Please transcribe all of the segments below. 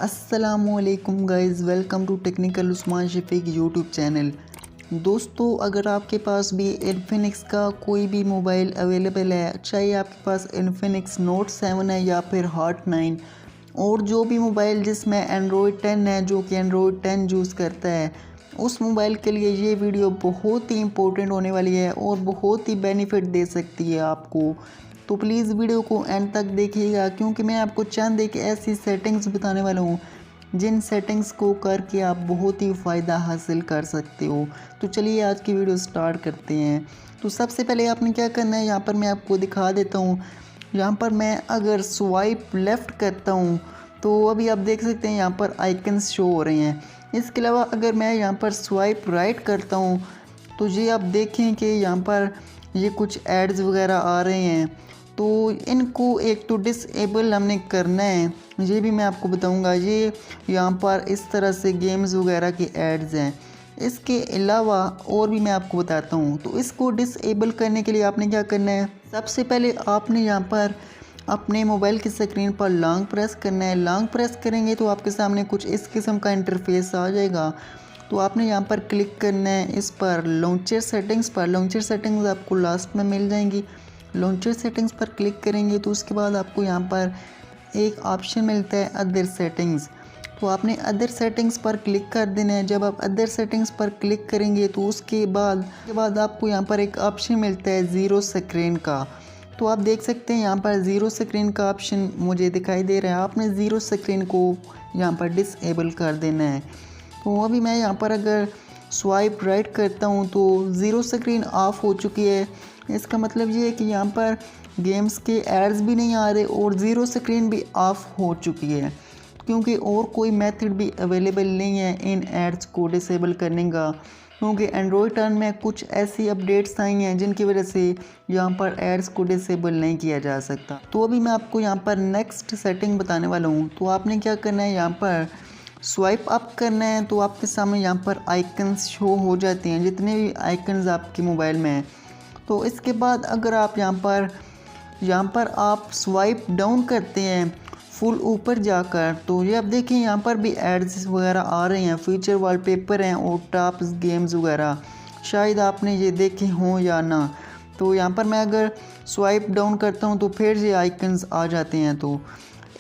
अस्सलामुअलैकुम guys, welcome to technical Usman Shafiq YouTube channel. दोस्तों, अगर आपके पास भी इन्फिनिक्स का कोई भी मोबाइल अवेलेबल है, चाहे आपके पास इन्फिनिक्स नोट 7 है या फिर हॉट 9 और जो भी मोबाइल जिसमें एंड्रॉयड 10 है, जो कि एंड्रॉयड 10 यूज़ करता है, उस मोबाइल के लिए ये वीडियो बहुत ही इंपॉर्टेंट होने वाली है और बहुत ही बेनिफिट दे सकती है आपको। तो प्लीज़ वीडियो को एंड तक देखिएगा, क्योंकि मैं आपको चंद एक ऐसी सेटिंग्स बताने वाला हूँ जिन सेटिंग्स को करके आप बहुत ही फ़ायदा हासिल कर सकते हो। तो चलिए आज की वीडियो स्टार्ट करते हैं। तो सबसे पहले आपने क्या करना है, यहाँ पर मैं आपको दिखा देता हूँ। यहाँ पर मैं अगर स्वाइप लेफ़्ट करता हूँ तो अभी आप देख सकते हैं यहाँ पर आइकन्स शो हो रहे हैं। इसके अलावा अगर मैं यहाँ पर स्वाइप राइट करता हूँ तो ये आप देखें कि यहाँ पर ये कुछ एड्स वगैरह आ रहे हैं, तो इनको एक तो डिसेबल हमने करना है, ये भी मैं आपको बताऊंगा। ये यहाँ पर इस तरह से गेम्स वगैरह के एड्स हैं। इसके अलावा और भी मैं आपको बताता हूँ। तो इसको डिसेबल करने के लिए आपने क्या करना है, सबसे पहले आपने यहाँ पर अपने मोबाइल की स्क्रीन पर लॉन्ग प्रेस करना है। लॉन्ग प्रेस करेंगे तो आपके सामने कुछ इस किस्म का इंटरफेस आ जाएगा। तो आपने यहाँ पर क्लिक करना है इस पर लॉन्चर सेटिंग्स पर। लॉन्चर सेटिंग्स आपको लास्ट में मिल जाएंगी। लॉन्चर सेटिंग्स पर क्लिक करेंगे तो उसके बाद आपको यहाँ पर एक ऑप्शन मिलता है अदर सेटिंग्स। तो आपने अदर सेटिंग्स पर क्लिक कर देना है। जब आप अदर सेटिंग्स पर क्लिक करेंगे तो उसके बाद आपको यहाँ पर एक ऑप्शन मिलता है ज़ीरो स्क्रीन का। तो आप देख सकते हैं यहाँ पर ज़ीरो स्क्रीन का ऑप्शन मुझे दिखाई दे रहा है। आपने ज़ीरो स्क्रीन को यहाँ पर डिसेबल कर देना है। तो अभी मैं यहाँ पर अगर स्वाइप राइट करता हूँ तो ज़ीरो स्क्रीन ऑफ हो चुकी है। इसका मतलब ये है कि यहाँ पर गेम्स के एड्स भी नहीं आ रहे और ज़ीरो स्क्रीन भी ऑफ हो चुकी है, क्योंकि और कोई मेथड भी अवेलेबल नहीं है इन एड्स को डिसेबल करने का। क्योंकि एंड्रॉयड 10 में कुछ ऐसी अपडेट्स आई हैं जिनकी वजह से यहाँ पर एड्स को डिसेबल नहीं किया जा सकता। तो अभी मैं आपको यहाँ पर नेक्स्ट सेटिंग बताने वाला हूँ। तो आपने क्या करना है, यहाँ पर स्वाइप अप करना है तो आपके सामने यहाँ पर आइकन्स शो हो जाते हैं, जितने भी आइकन्स आपके मोबाइल में हैं। तो इसके बाद अगर आप यहाँ पर आप स्वाइप डाउन करते हैं फुल ऊपर जाकर, तो ये आप देखें यहाँ पर भी एड्स वगैरह आ रहे हैं, फीचर वॉलपेपर हैं और टॉप्स गेम्स वगैरह। शायद आपने ये देखे हों या ना। तो यहाँ पर मैं अगर स्वाइप डाउन करता हूँ तो फिर ये आइकन्स आ जाते हैं। तो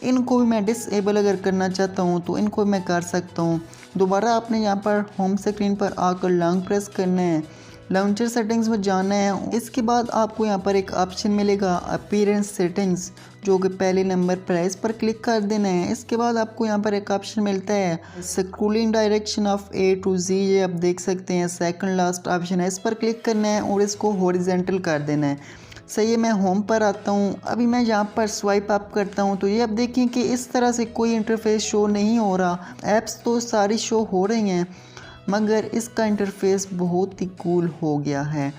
इनको भी मैं डिसेबल अगर करना चाहता हूँ तो इनको मैं कर सकता हूँ। दोबारा आपने यहाँ पर होम स्क्रीन पर आकर लॉन्ग प्रेस करना है, लॉन्चर सेटिंग्स में जाना है। इसके बाद आपको यहाँ पर एक ऑप्शन मिलेगा अपीयरेंस सेटिंग्स, जो कि पहले नंबर पर है, इस पर क्लिक कर देना है। इसके बाद आपको यहाँ पर एक ऑप्शन मिलता है scrolling direction of A to Z, ये आप देख सकते हैं सेकंड लास्ट ऑप्शन है। इस पर क्लिक करना है और इसको हॉरिजॉन्टल कर देना है। सही है, मैं होम पर आता हूँ। अभी मैं यहाँ पर स्वाइप अप करता हूँ तो ये आप देखें कि इस तरह से कोई इंटरफेस शो नहीं हो रहा। ऐप्स तो सारी शो हो रही हैं, मगर इसका इंटरफेस बहुत ही कूल हो गया है।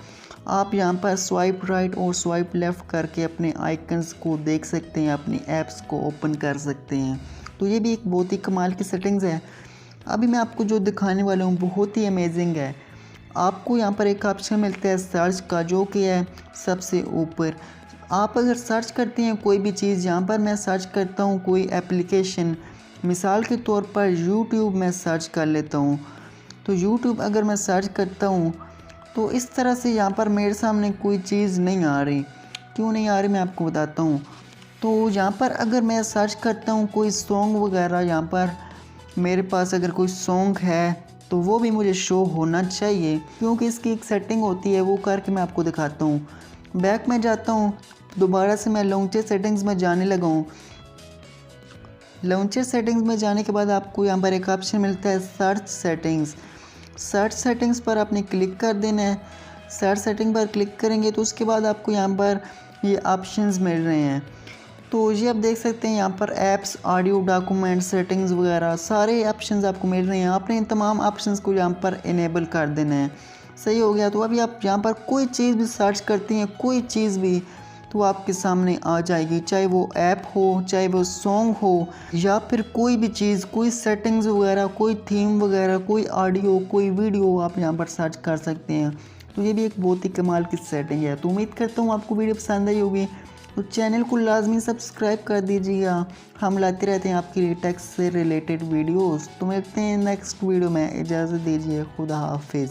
आप यहाँ पर स्वाइप राइट और स्वाइप लेफ़्ट करके अपने आइकन्स को देख सकते हैं, अपनी ऐप्स को ओपन कर सकते हैं। तो ये भी एक बहुत ही कमाल की सेटिंग्स है। अभी मैं आपको जो दिखाने वाला हूँ बहुत ही अमेजिंग है। आपको यहाँ पर एक ऑप्शन मिलता है सर्च का, जो कि है सबसे ऊपर। आप अगर सर्च करते हैं कोई भी चीज़, यहाँ पर मैं सर्च करता हूँ कोई एप्लीकेशन, मिसाल के तौर पर यूट्यूब में सर्च कर लेता हूँ। तो यूट्यूब अगर मैं सर्च करता हूँ तो इस तरह से यहाँ पर मेरे सामने कोई चीज़ नहीं आ रही। क्यों नहीं आ रही मैं आपको बताता हूँ। तो यहाँ पर अगर मैं सर्च करता हूँ कोई सॉन्ग वगैरह, यहाँ पर मेरे पास अगर कोई सॉन्ग है तो वो भी मुझे शो होना चाहिए, क्योंकि इसकी एक सेटिंग होती है, वो करके मैं आपको दिखाता हूँ। बैक में जाता हूँ, दोबारा से मैं लॉन्चर सेटिंग्स में जाने लगा हूँ। लॉन्चर सेटिंग्स में जाने के बाद आपको यहाँ पर एक ऑप्शन मिलता है सर्च सेटिंग्स। सर्च सेटिंग्स पर आपने क्लिक कर देना है। सर्च सेटिंग पर क्लिक करेंगे तो उसके बाद आपको यहाँ पर ये ऑप्शंस मिल रहे हैं। तो ये आप देख सकते हैं यहाँ पर ऐप्स, ऑडियो, डॉक्यूमेंट, सेटिंग्स वगैरह सारे ऑप्शंस आपको मिल रहे हैं। आपने इन तमाम ऑप्शंस को यहाँ पर इनेबल कर देना है। सही हो गया। तो अभी आप यहाँ पर कोई चीज़ भी सर्च करती हैं, कोई चीज़ भी, तो आपके सामने आ जाएगी, चाहे वो ऐप हो, चाहे वो सॉन्ग हो, या फिर कोई भी चीज़, कोई सेटिंग्स वगैरह, कोई थीम वगैरह, कोई ऑडियो, कोई वीडियो आप यहाँ पर सर्च कर सकते हैं। तो ये भी एक बहुत ही कमाल की सेटिंग है। तो उम्मीद करता हूँ आपको वीडियो पसंद आई होगी। तो चैनल को लाजमी सब्सक्राइब कर दीजिएगा। हम लाते रहते हैं आपके लिए टेक्स से रिलेटेड वीडियोस। तो मिलते हैं नेक्स्ट वीडियो में, इजाज़त दीजिए, खुदा हाफिज़।